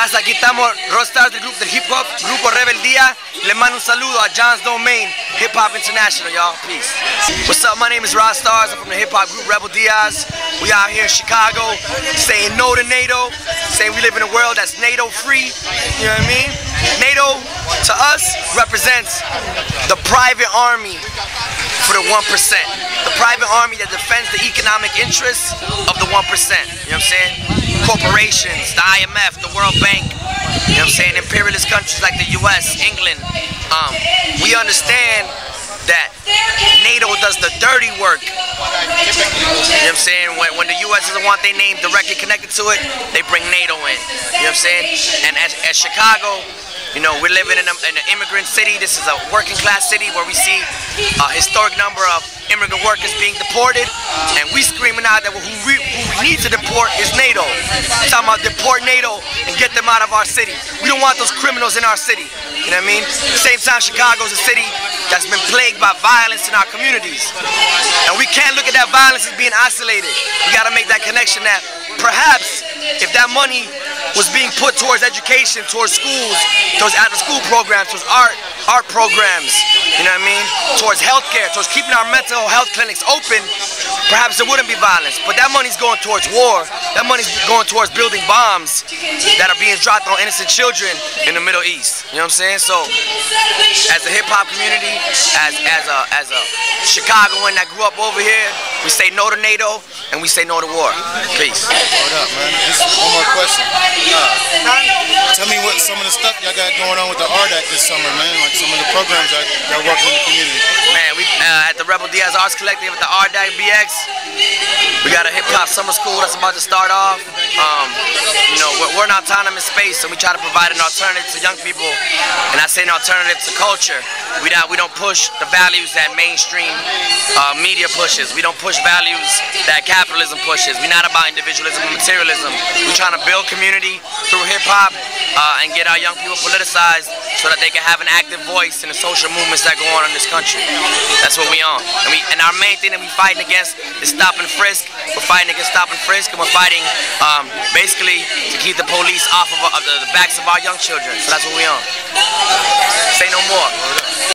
pasa? Aquí estamos, rockstars del grupo del hip hop, Grupo Rebeldía. Le mando un saludo a John's Domain, Hip Hop International, y'all. Peace. What's up? My name is Rod Stars. I'm from the hip hop group Rebel Diaz. We out here in Chicago, saying no to NATO, saying we live in a world that's NATO free. You know what I mean? NATO, to us, represents the private army for the 1%. The private army that defends the economic interests of the 1%. You know what I'm saying? Corporations, the IMF, the World Bank, you know what I'm saying? Imperialist countries like the US, England. We understand that NATO does the dirty work. You know what I'm saying? When the US doesn't want their name directly connected to it, they bring NATO in. You know what I'm saying? And as Chicago, you know, we're living in an immigrant city. This is a working class city where we see a historic number of immigrant workers being deported, and we screaming out that who we need to deport is NATO. We're talking about deport NATO and get them out of our city. We don't want those criminals in our city. You know what I mean? At the same time, Chicago is a city that's been plagued by violence in our communities. And we can't look at that violence as being isolated. We gotta make that connection that perhaps if that money was being put towards education, towards schools, towards after-school programs, towards art programs, you know what I mean? Towards healthcare, towards keeping our mental health clinics open, perhaps there wouldn't be violence. But that money's going towards war. That money's going towards building bombs that are being dropped on innocent children in the Middle East. You know what I'm saying? So, as a hip-hop community, as a Chicagoan that grew up over here, we say no to NATO and we say no to war. Peace. Hold up, man. Just one more question. Tell me what some of the stuff y'all got going on with the Art Act this summer, man. Like some of the programs y'all working in the community. Man, we at the Rebel Diaz Arts Collective at the Art Act BX, we got a hip hop summer school that's about to start off. You know, we're an autonomous space, and we try to provide an alternative to young people, and I say an alternative to culture. We don't push the values that mainstream media pushes. We don't push values that capitalism pushes. We're not about individualism and materialism. We're trying to build community through hip hop and get our young people politicized so that they can have an active voice in the social movements that go on in this country. That's what we on. And our main thing that we fighting against is stop and frisk. We're fighting against stop and frisk, and we're fighting basically to keep the police off of the backs of our young children. So that's what we on. Say no more.